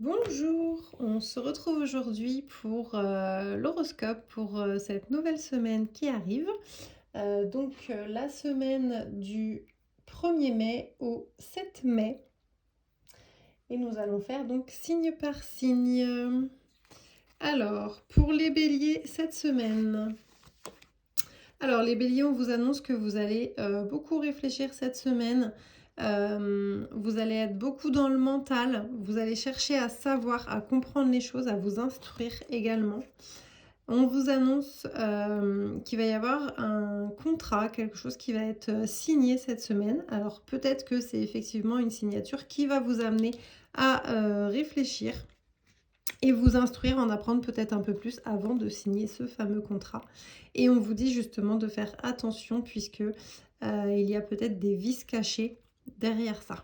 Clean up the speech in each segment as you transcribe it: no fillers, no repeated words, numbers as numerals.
Bonjour, on se retrouve aujourd'hui pour l'horoscope pour cette nouvelle semaine qui arrive. La semaine du 1er mai au 7 mai. Et nous allons faire donc signe par signe. Alors, pour les béliers cette semaine. Alors, les béliers, on vous annonce que vous allez beaucoup réfléchir cette semaine. Vous allez être beaucoup dans le mental. Vous allez chercher à savoir, à comprendre les choses, à vous instruire également. On vous annonce qu'il va y avoir un contrat, quelque chose qui va être signé cette semaine. Alors peut-être que c'est effectivement une signature qui va vous amener à réfléchir et vous instruire, en apprendre peut-être un peu plus avant de signer ce fameux contrat. Et on vous dit justement de faire attention puisque il y a peut-être des vices cachés derrière ça.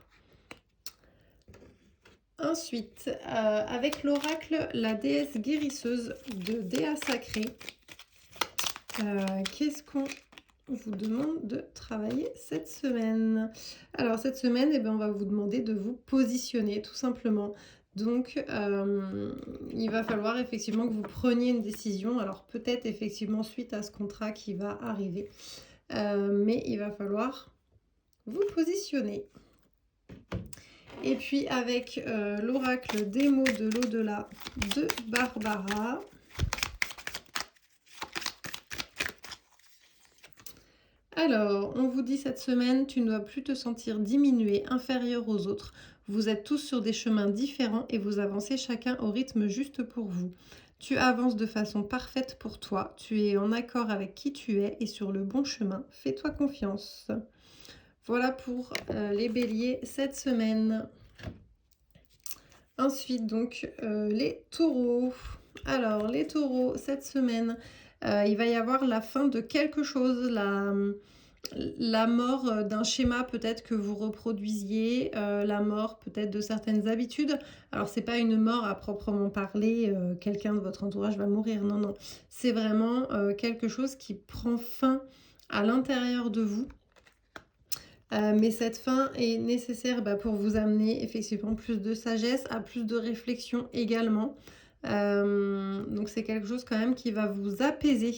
Ensuite, avec l'oracle, la déesse guérisseuse de Déa Sacré, qu'est-ce qu'on vous demande de travailler cette semaine? Alors cette semaine, on va vous demander de vous positionner tout simplement. Donc il va falloir effectivement que vous preniez une décision. Alors peut-être effectivement suite à ce contrat qui va arriver. Mais il va falloir vous positionner. Et puis avec l'oracle des mots de l'au-delà de Barbara. Alors, on vous dit cette semaine, tu ne dois plus te sentir diminué, inférieur aux autres. Vous êtes tous sur des chemins différents et vous avancez chacun au rythme juste pour vous. Tu avances de façon parfaite pour toi, tu es en accord avec qui tu es et sur le bon chemin. Fais-toi confiance. Voilà pour les béliers cette semaine. Ensuite, donc, les taureaux. Alors, les taureaux, cette semaine, il va y avoir la fin de quelque chose, la mort d'un schéma peut-être que vous reproduisiez, la mort peut-être de certaines habitudes. Alors, c'est pas une mort à proprement parler, quelqu'un de votre entourage va mourir, non, non. C'est vraiment quelque chose qui prend fin à l'intérieur de vous. Mais cette fin est nécessaire pour vous amener effectivement plus de sagesse, à plus de réflexion également. Donc c'est quelque chose quand même qui va vous apaiser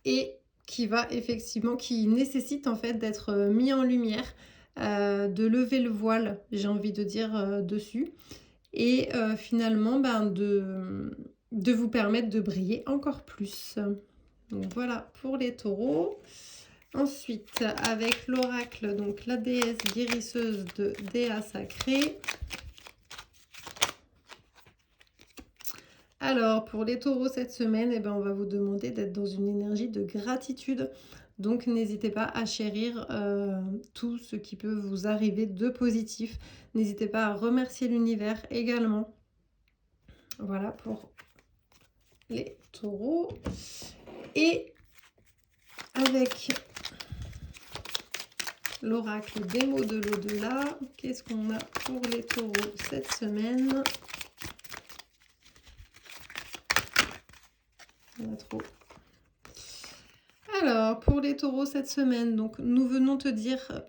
et qui nécessite en fait d'être mis en lumière, de lever le voile, j'ai envie de dire, dessus. Et finalement de vous permettre de briller encore plus. Donc voilà pour les taureaux. Ensuite, avec l'oracle, donc la déesse guérisseuse de Déa Sacré. Alors, pour les taureaux cette semaine, on va vous demander d'être dans une énergie de gratitude. Donc, n'hésitez pas à chérir tout ce qui peut vous arriver de positif. N'hésitez pas à remercier l'univers également. Voilà pour les taureaux. Et avec l'oracle des mots de l'au-delà, qu'est-ce qu'on a pour les taureaux cette semaine? On a trop. Alors, pour les taureaux cette semaine, donc nous venons te dire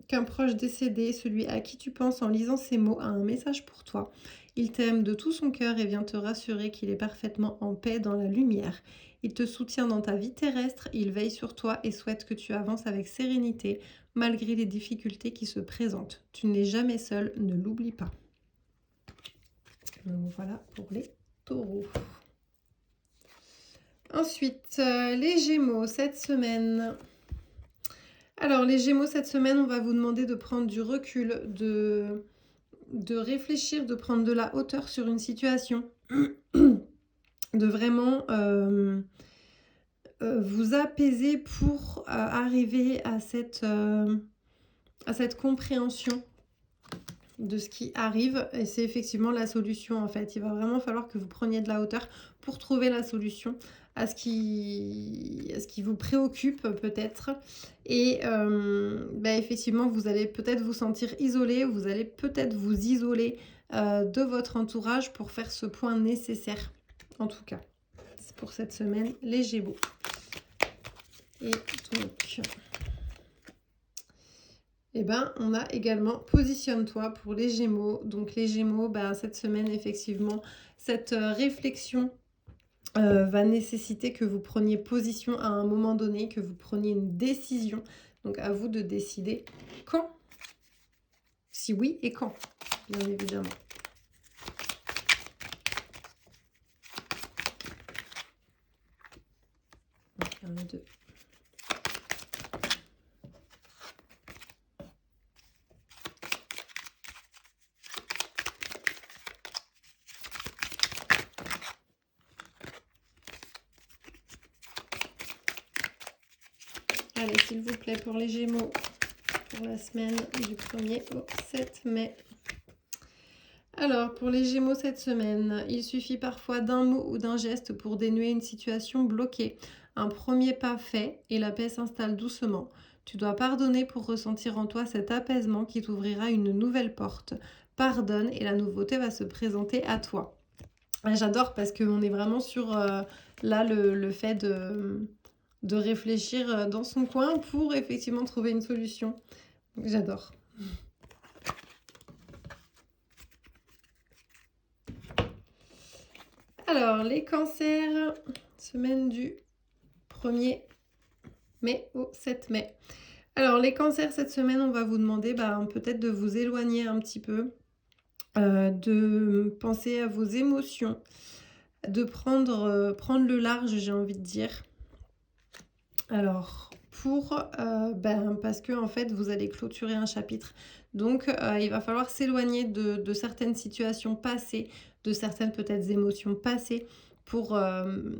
qu'un proche décédé, celui à qui tu penses en lisant ces mots, a un message pour toi. Il t'aime de tout son cœur et vient te rassurer qu'il est parfaitement en paix dans la lumière. Il te soutient dans ta vie terrestre, il veille sur toi et souhaite que tu avances avec sérénité, malgré les difficultés qui se présentent. Tu n'es jamais seul, ne l'oublie pas. Donc voilà pour les taureaux. Ensuite, les Gémeaux cette semaine. Alors, les Gémeaux cette semaine, on va vous demander de prendre du recul, de réfléchir, de prendre de la hauteur sur une situation, de vraiment vous apaiser pour arriver à cette compréhension de ce qui arrive. Et c'est effectivement la solution en fait. Il va vraiment falloir que vous preniez de la hauteur pour trouver la solution à ce qui vous préoccupe peut-être. Et effectivement, vous allez peut-être vous sentir isolé, vous allez peut-être vous isoler de votre entourage pour faire ce point nécessaire. En tout cas, c'est pour cette semaine, les Gémeaux. Et donc, Et ben, on a également positionne-toi pour les Gémeaux. Donc les Gémeaux, ben, cette semaine, effectivement, cette réflexion va nécessiter que vous preniez position à un moment donné, que vous preniez une décision. Donc à vous de décider quand, si oui et quand, bien évidemment. Donc, il y en a deux. Allez, s'il vous plaît, pour les Gémeaux, pour la semaine du 1er au 7 mai. Alors, pour les Gémeaux cette semaine, il suffit parfois d'un mot ou d'un geste pour dénouer une situation bloquée. Un premier pas fait et la paix s'installe doucement. Tu dois pardonner pour ressentir en toi cet apaisement qui t'ouvrira une nouvelle porte. Pardonne et la nouveauté va se présenter à toi. J'adore parce qu'on est vraiment sur là le fait de réfléchir dans son coin pour effectivement trouver une solution. J'adore. Alors, les cancers, semaine du 1er mai au 7 mai. Alors, les cancers, cette semaine, on va vous demander peut-être de vous éloigner un petit peu, de penser à vos émotions, de prendre le large, j'ai envie de dire. Alors, parce que en fait, vous allez clôturer un chapitre. Donc, il va falloir s'éloigner de certaines situations passées, de certaines peut-être émotions passées pour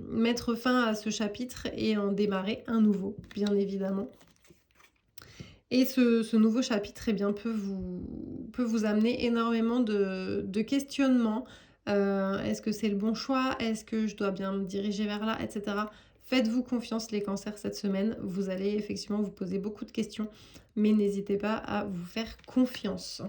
mettre fin à ce chapitre et en démarrer un nouveau, bien évidemment. Et ce nouveau chapitre peut vous amener énormément de questionnements. Est-ce que c'est le bon choix? Est-ce que je dois bien me diriger vers là, etc. Faites-vous confiance les cancers cette semaine. Vous allez effectivement vous poser beaucoup de questions, mais n'hésitez pas à vous faire confiance.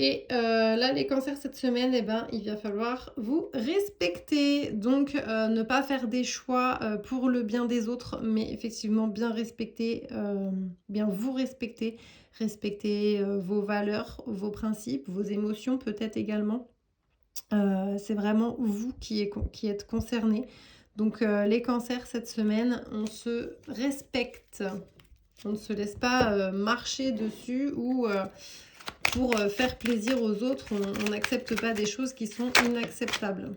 Et là, les cancers cette semaine, il va falloir vous respecter. Donc, ne pas faire des choix pour le bien des autres, mais effectivement bien respecter, bien vous respecter. Respecter vos valeurs, vos principes, vos émotions peut-être également. C'est vraiment vous qui êtes concernés. Donc, les cancers cette semaine, on se respecte. On ne se laisse pas marcher dessus ou pour faire plaisir aux autres, on n'accepte pas des choses qui sont inacceptables.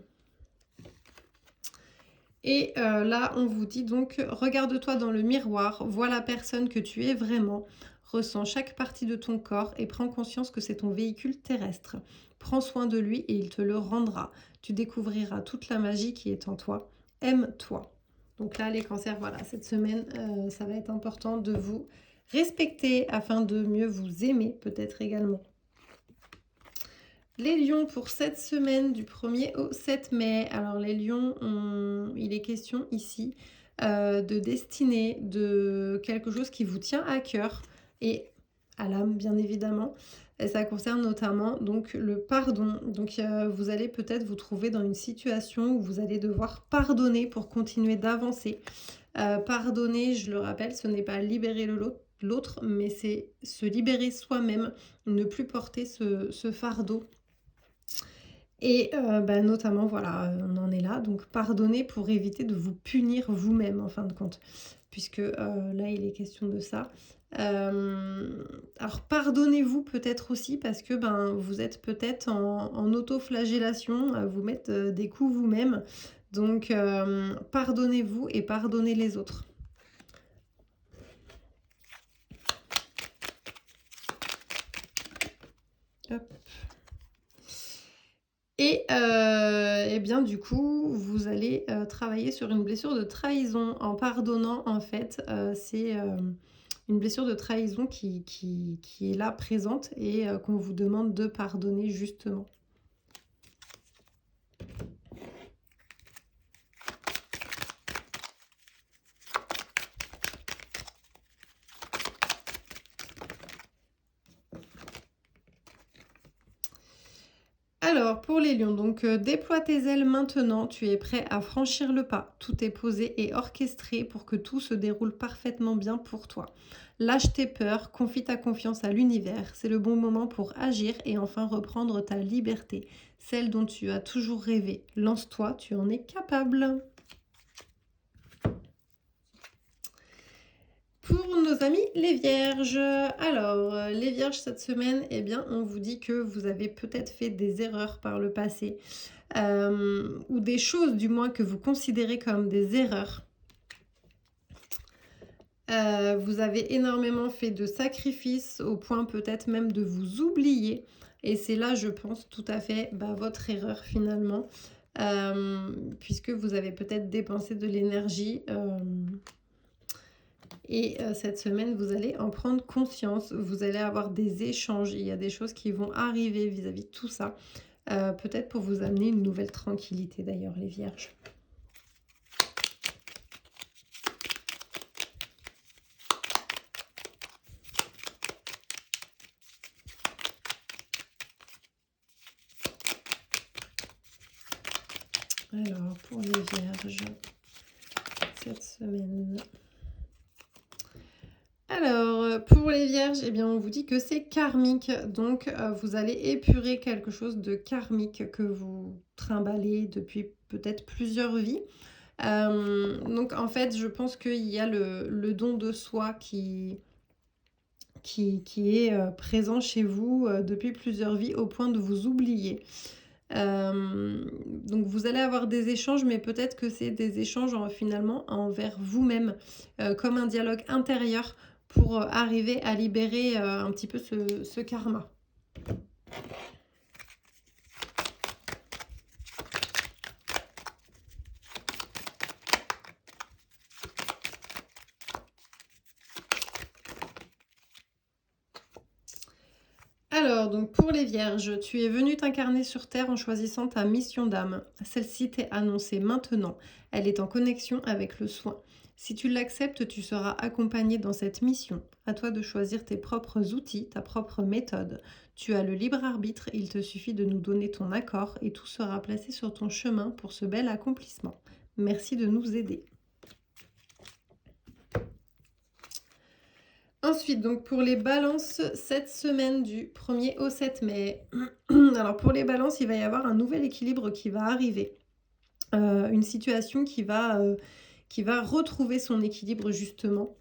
Et là, on vous dit donc, regarde-toi dans le miroir, vois la personne que tu es vraiment, ressens chaque partie de ton corps et prends conscience que c'est ton véhicule terrestre. Prends soin de lui et il te le rendra. Tu découvriras toute la magie qui est en toi. Aime-toi. Donc là, les cancers, voilà, cette semaine, ça va être important de vous respecter afin de mieux vous aimer peut-être également. Les lions pour cette semaine du 1er au 7 mai. Alors les lions, il est question ici de destinée, de quelque chose qui vous tient à cœur et à l'âme bien évidemment. Et ça concerne notamment donc le pardon. Donc vous allez peut-être vous trouver dans une situation où vous allez devoir pardonner pour continuer d'avancer. Pardonner, je le rappelle, ce n'est pas libérer l'autre, mais c'est se libérer soi-même, ne plus porter ce fardeau. Et notamment, voilà, on en est là. Donc, pardonnez pour éviter de vous punir vous-même, en fin de compte. Puisque là, il est question de ça. Alors, pardonnez-vous peut-être aussi parce que vous êtes peut-être en auto-flagellation, à vous mettre des coups vous-même. Donc, pardonnez-vous et pardonnez les autres. Hop. Et bien du coup, vous allez travailler sur une blessure de trahison en pardonnant en fait. C'est une blessure de trahison qui est là présente et qu'on vous demande de pardonner justement. Alors, pour les lions, donc déploie tes ailes maintenant, tu es prêt à franchir le pas. Tout est posé et orchestré pour que tout se déroule parfaitement bien pour toi. Lâche tes peurs, confie ta confiance à l'univers. C'est le bon moment pour agir et enfin reprendre ta liberté, celle dont tu as toujours rêvé. Lance-toi, tu en es capable. Pour nos amis les vierges, alors les vierges cette semaine, eh bien on vous dit que vous avez peut-être fait des erreurs par le passé ou des choses du moins que vous considérez comme des erreurs. Vous avez énormément fait de sacrifices au point peut-être même de vous oublier et c'est là je pense tout à fait votre erreur finalement puisque vous avez peut-être dépensé de l'énergie et cette semaine, vous allez en prendre conscience. Vous allez avoir des échanges. Il y a des choses qui vont arriver vis-à-vis de tout ça. Peut-être pour vous amener une nouvelle tranquillité d'ailleurs, les vierges. Alors, pour les vierges, cette semaine... Alors, pour les vierges, eh bien, on vous dit que c'est karmique. Donc, vous allez épurer quelque chose de karmique que vous trimballez depuis peut-être plusieurs vies. Donc, en fait, je pense qu'il y a le don de soi qui est présent chez vous depuis plusieurs vies au point de vous oublier. Donc vous allez avoir des échanges, mais peut-être que c'est des échanges finalement envers vous-même, comme un dialogue intérieur pour arriver à libérer un petit peu ce karma. Alors, donc pour les vierges, tu es venu t'incarner sur Terre en choisissant ta mission d'âme. Celle-ci t'est annoncée maintenant. Elle est en connexion avec le soin. Si tu l'acceptes, tu seras accompagné dans cette mission. À toi de choisir tes propres outils, ta propre méthode. Tu as le libre arbitre, il te suffit de nous donner ton accord et tout sera placé sur ton chemin pour ce bel accomplissement. Merci de nous aider. Ensuite, donc pour les balances, cette semaine du 1er au 7 mai. Alors pour les balances, il va y avoir un nouvel équilibre qui va arriver. Une situation qui va retrouver son équilibre justement.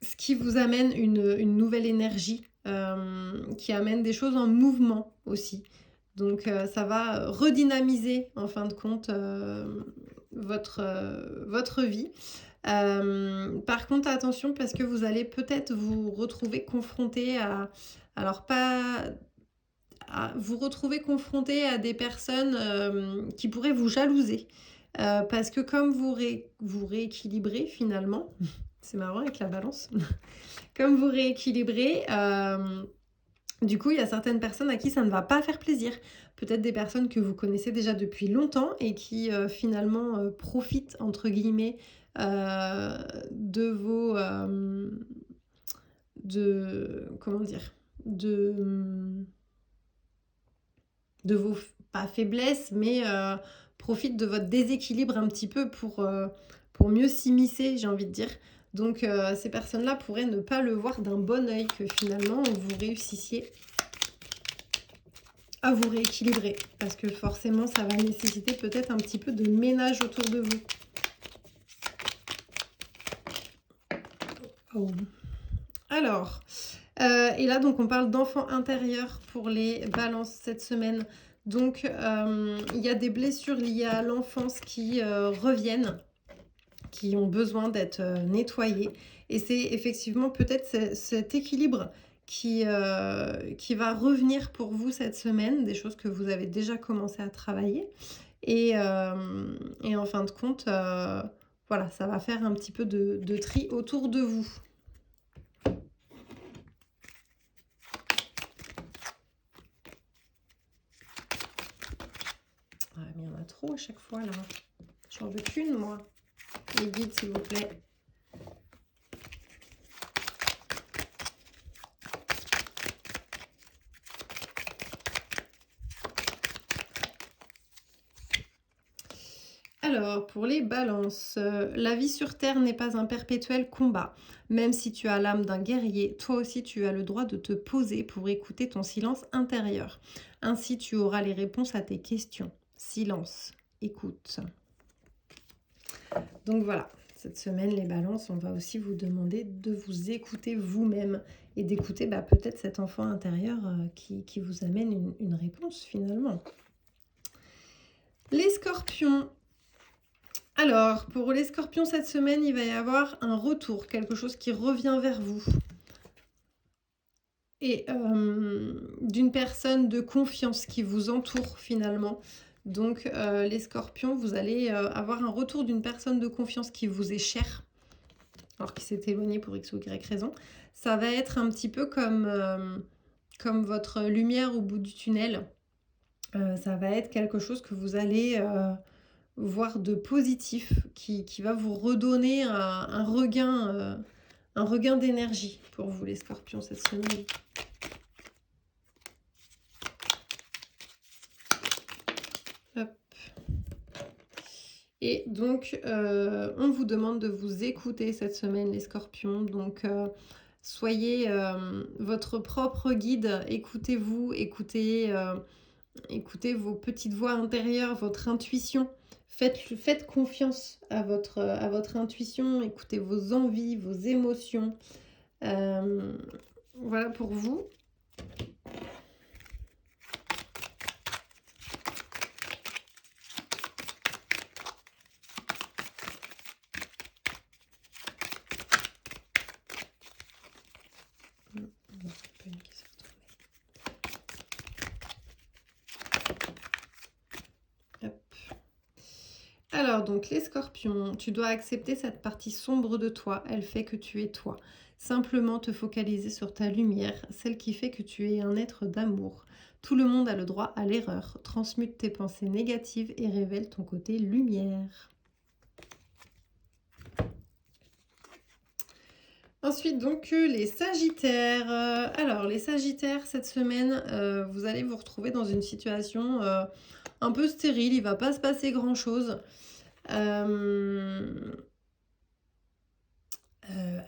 Ce qui vous amène une nouvelle énergie, qui amène des choses en mouvement aussi. Donc ça va redynamiser en fin de compte votre vie. Par contre, attention parce que vous allez peut-être vous retrouver confronté à... Alors pas... vous retrouver confronté à des personnes qui pourraient vous jalouser. Parce que comme vous rééquilibrez finalement, c'est marrant avec la balance, comme vous rééquilibrez, du coup il y a certaines personnes à qui ça ne va pas faire plaisir. Peut-être des personnes que vous connaissez déjà depuis longtemps et qui finalement profitent entre guillemets de vos comment dire de vos pas faiblesses mais profitent de votre déséquilibre un petit peu pour mieux s'immiscer, j'ai envie de dire. Donc ces personnes-là pourraient ne pas le voir d'un bon œil que finalement vous réussissiez à vous rééquilibrer parce que forcément ça va nécessiter peut-être un petit peu de ménage autour de vous. Oh. Alors, et là donc on parle d'enfant intérieur pour les balances cette semaine. Donc il y a des blessures liées à l'enfance qui reviennent, qui ont besoin d'être nettoyées. Et c'est effectivement peut-être cet équilibre qui va revenir pour vous cette semaine, des choses que vous avez déjà commencé à travailler. Et en fin de compte, voilà, ça va faire un petit peu de tri autour de vous. Ah, mais il y en a trop à chaque fois là. J'en veux qu'une, moi. Les guides, s'il vous plaît. Alors, pour les balances, la vie sur Terre n'est pas un perpétuel combat. Même si tu as l'âme d'un guerrier, toi aussi tu as le droit de te poser pour écouter ton silence intérieur. Ainsi, tu auras les réponses à tes questions. Silence, écoute. Donc voilà, cette semaine, les balances, on va aussi vous demander de vous écouter vous-même et d'écouter peut-être cet enfant intérieur qui vous amène une réponse finalement. Les scorpions. Alors, pour les scorpions, cette semaine, il va y avoir un retour, quelque chose qui revient vers vous. Et d'une personne de confiance qui vous entoure finalement. Donc, les scorpions, vous allez avoir un retour d'une personne de confiance qui vous est chère, alors qui s'est éloignée pour X ou Y raison. Ça va être un petit peu comme votre lumière au bout du tunnel. Ça va être quelque chose que vous allez voir de positif, qui va vous redonner un regain d'énergie pour vous les scorpions cette semaine. Hop. Et donc, on vous demande de vous écouter cette semaine les scorpions. Donc, soyez votre propre guide, écoutez-vous, écoutez vos petites voix intérieures, votre intuition. Faites confiance à votre intuition, écoutez vos envies, vos émotions. Voilà pour vous. Alors donc les scorpions, tu dois accepter cette partie sombre de toi, elle fait que tu es toi. Simplement te focaliser sur ta lumière, celle qui fait que tu es un être d'amour. Tout le monde a le droit à l'erreur. Transmute tes pensées négatives et révèle ton côté lumière. Ensuite donc les sagittaires. Alors les sagittaires, cette semaine, vous allez vous retrouver dans une situation un peu stérile, il ne va pas se passer grand chose.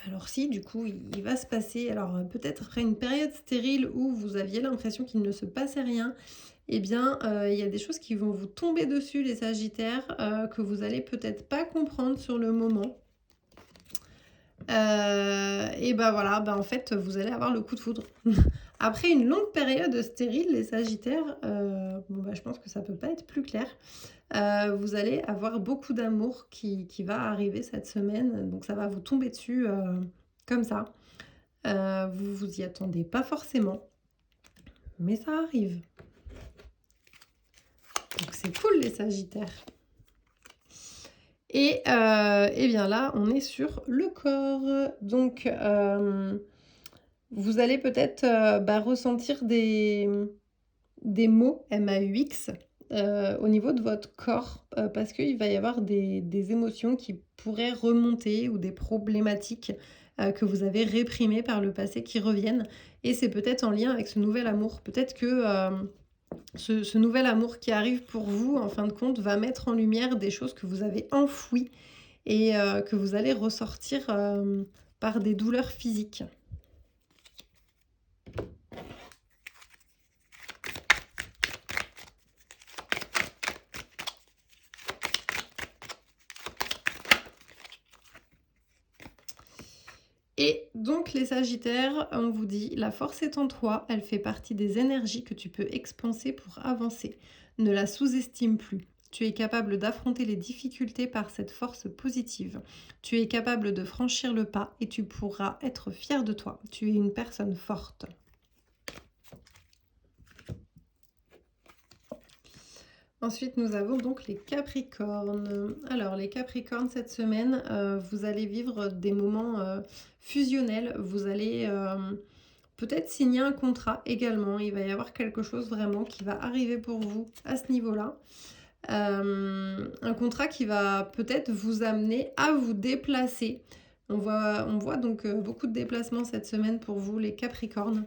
Alors si, du coup, il va se passer, alors peut-être après une période stérile où vous aviez l'impression qu'il ne se passait rien, eh bien, il y a des choses qui vont vous tomber dessus, les sagittaires, que vous allez peut-être pas comprendre sur le moment. Et voilà, en fait, vous allez avoir le coup de foudre. Après une longue période stérile, les sagittaires, je pense que ça peut pas être plus clair. Vous allez avoir beaucoup d'amour qui va arriver cette semaine, donc ça va vous tomber dessus comme ça. Vous vous y attendez pas forcément, mais ça arrive. Donc c'est cool les sagittaires. Et bien là, on est sur le corps. Donc vous allez peut-être ressentir des maux, MAUX, au niveau de votre corps, parce qu'il va y avoir des émotions qui pourraient remonter ou des problématiques que vous avez réprimées par le passé qui reviennent. Et c'est peut-être en lien avec ce nouvel amour. Peut-être que ce nouvel amour qui arrive pour vous, en fin de compte, va mettre en lumière des choses que vous avez enfouies et que vous allez ressortir par des douleurs physiques. Et donc les sagittaires, on vous dit, la force est en toi, elle fait partie des énergies que tu peux expanser pour avancer. Ne la sous-estime plus. Tu es capable d'affronter les difficultés par cette force positive. Tu es capable de franchir le pas et tu pourras être fier de toi. Tu es une personne forte. Ensuite, nous avons donc les Capricornes. Alors, les Capricornes, cette semaine, vous allez vivre des moments fusionnels. Vous allez peut-être signer un contrat également. Il va y avoir quelque chose vraiment qui va arriver pour vous à ce niveau-là. Un contrat qui va peut-être vous amener à vous déplacer. On voit donc beaucoup de déplacements cette semaine pour vous, les Capricornes.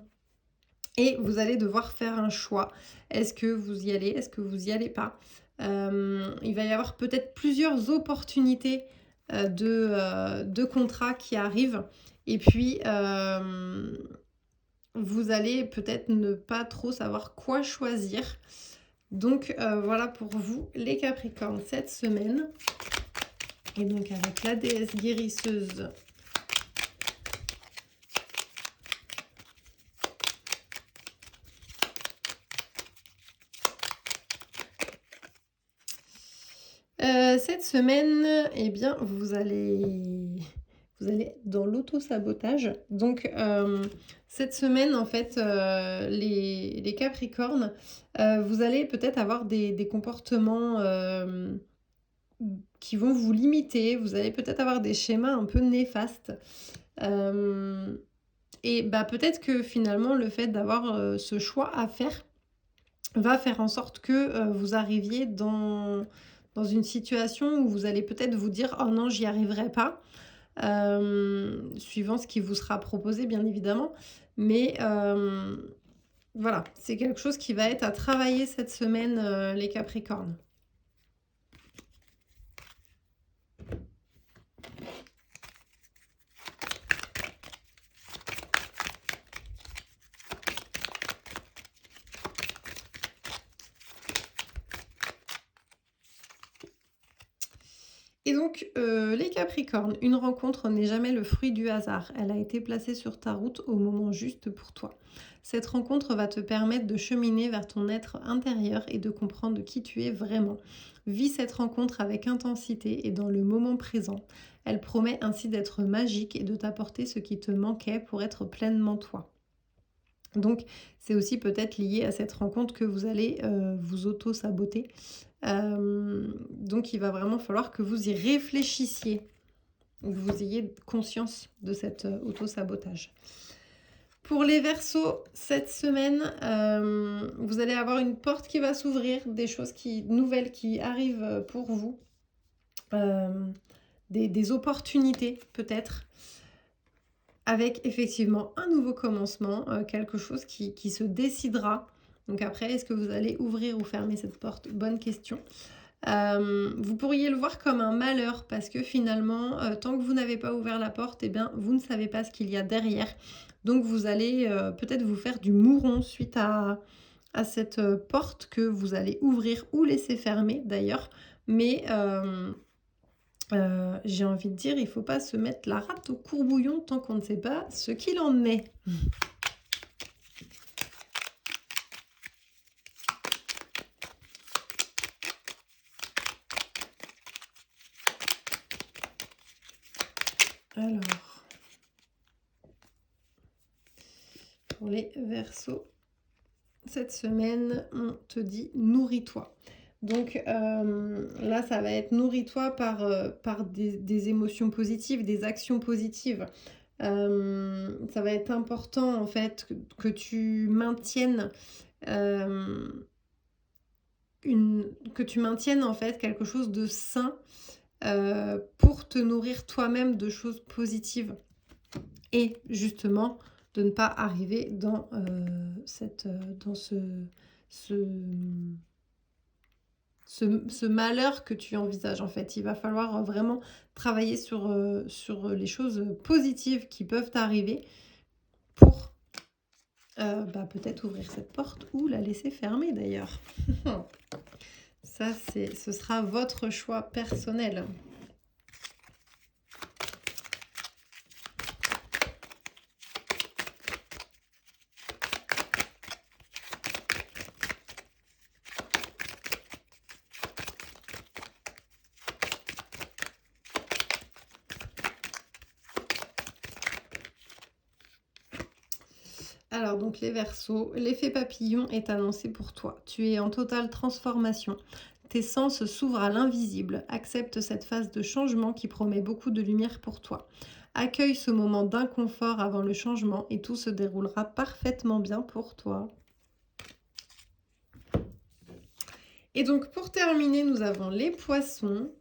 Et vous allez devoir faire un choix. Est-ce que vous y allez? Est-ce que vous y allez pas? Il va y avoir peut-être plusieurs opportunités de contrats qui arrivent. Et puis, vous allez peut-être ne pas trop savoir quoi choisir. Donc, voilà pour vous, les Capricornes, cette semaine. Et donc, avec la déesse guérisseuse. Cette semaine, eh bien, vous allez dans l'auto-sabotage. Donc, cette semaine, en fait, les Capricornes, vous allez peut-être avoir des comportements qui vont vous limiter. Vous allez peut-être avoir des schémas un peu néfastes. Et bah, peut-être que finalement, le fait d'avoir ce choix à faire va faire en sorte que vous arriviez dans une situation où vous allez peut-être vous dire oh non, j'y arriverai pas, suivant ce qui vous sera proposé, bien évidemment. Mais voilà, c'est quelque chose qui va être à travailler cette semaine, les Capricornes. Et donc, les Capricornes, une rencontre n'est jamais le fruit du hasard. Elle a été placée sur ta route au moment juste pour toi. Cette rencontre va te permettre de cheminer vers ton être intérieur et de comprendre qui tu es vraiment. Vis cette rencontre avec intensité et dans le moment présent. Elle promet ainsi d'être magique et de t'apporter ce qui te manquait pour être pleinement toi. Donc, c'est aussi peut-être lié à cette rencontre que vous allez vous auto-saboter. Donc, il va vraiment falloir que vous y réfléchissiez, que vous ayez conscience de cet auto-sabotage. Pour les Verseaux, cette semaine, vous allez avoir une porte qui va s'ouvrir, des choses nouvelles qui arrivent pour vous, des opportunités peut-être, avec effectivement un nouveau commencement, quelque chose qui se décidera. Donc après, est-ce que vous allez ouvrir ou fermer cette porte? Bonne question. Vous pourriez le voir comme un malheur parce que finalement, tant que vous n'avez pas ouvert la porte, eh bien, vous ne savez pas ce qu'il y a derrière. Donc vous allez peut-être vous faire du mouron suite à cette porte que vous allez ouvrir ou laisser fermer d'ailleurs. Mais j'ai envie de dire, il ne faut pas se mettre la rate au courbouillon tant qu'on ne sait pas ce qu'il en est. Alors, pour les Verseaux, cette semaine, on te dit nourris-toi. Donc là, ça va être nourris-toi par des émotions positives, des actions positives. Ça va être important en fait que tu maintiennes en fait quelque chose de sain pour te nourrir toi-même de choses positives et justement de ne pas arriver dans ce malheur que tu envisages. En fait, il va falloir vraiment travailler sur les choses positives qui peuvent t'arriver pour peut-être ouvrir cette porte ou la laisser fermer d'ailleurs. Ça, ce sera votre choix personnel. Alors donc les Verseaux, l'effet papillon est annoncé pour toi. Tu es en totale transformation. Tes sens s'ouvrent à l'invisible. Accepte cette phase de changement qui promet beaucoup de lumière pour toi. Accueille ce moment d'inconfort avant le changement et tout se déroulera parfaitement bien pour toi. Et donc pour terminer, nous avons les Poissons.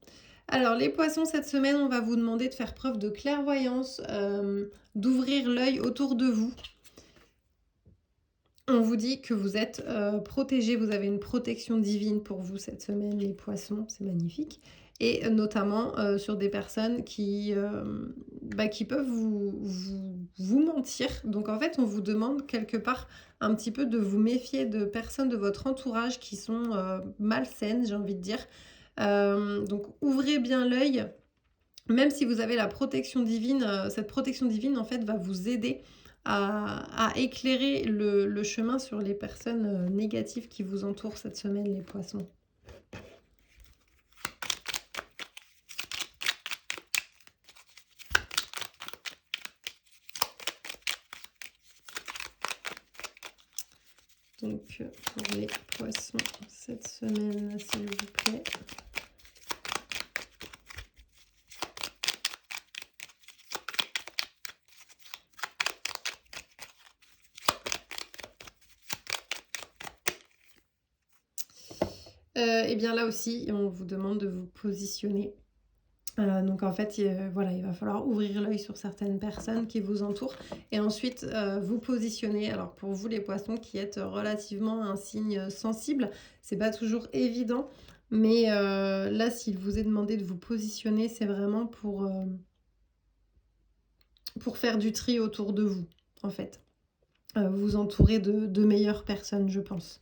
Alors les Poissons, cette semaine, on va vous demander de faire preuve de clairvoyance, d'ouvrir l'œil autour de vous. On vous dit que vous êtes, protégés, vous avez une protection divine pour vous cette semaine, les poissons, c'est magnifique et notamment, sur des personnes qui peuvent vous mentir. Donc en fait, on vous demande quelque part un petit peu de vous méfier de personnes de votre entourage qui sont, malsaines, j'ai envie de dire. Donc ouvrez bien l'œil, même si vous avez la protection divine, cette protection divine, en fait, va vous aider à éclairer le chemin sur les personnes, négatives qui vous entourent cette semaine, les poissons. Donc, pour les poissons cette semaine, s'il vous plaît. Et bien là aussi, on vous demande de vous positionner. Donc en fait, voilà, il va falloir ouvrir l'œil sur certaines personnes qui vous entourent et ensuite, vous positionner. Alors pour vous les poissons qui êtes relativement un signe, sensible, c'est pas toujours évident, mais là, s'il vous est demandé de vous positionner, c'est vraiment pour faire du tri autour de vous, en fait. Vous entourer de meilleures personnes, je pense.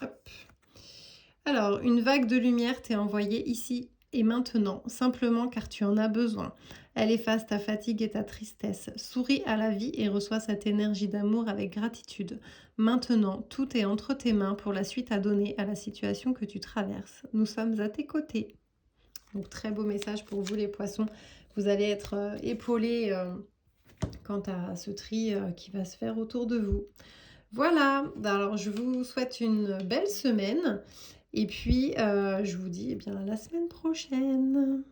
Hop. Alors, une vague de lumière t'est envoyée ici et maintenant, simplement car tu en as besoin. Elle efface ta fatigue et ta tristesse. Souris à la vie et reçois cette énergie d'amour avec gratitude. Maintenant, tout est entre tes mains pour la suite à donner à la situation que tu traverses. Nous sommes à tes côtés. Donc, très beau message pour vous les poissons. Vous allez être épaulés quant à ce tri qui va se faire autour de vous. Voilà, alors je vous souhaite une belle semaine et puis je vous dis eh bien à la semaine prochaine.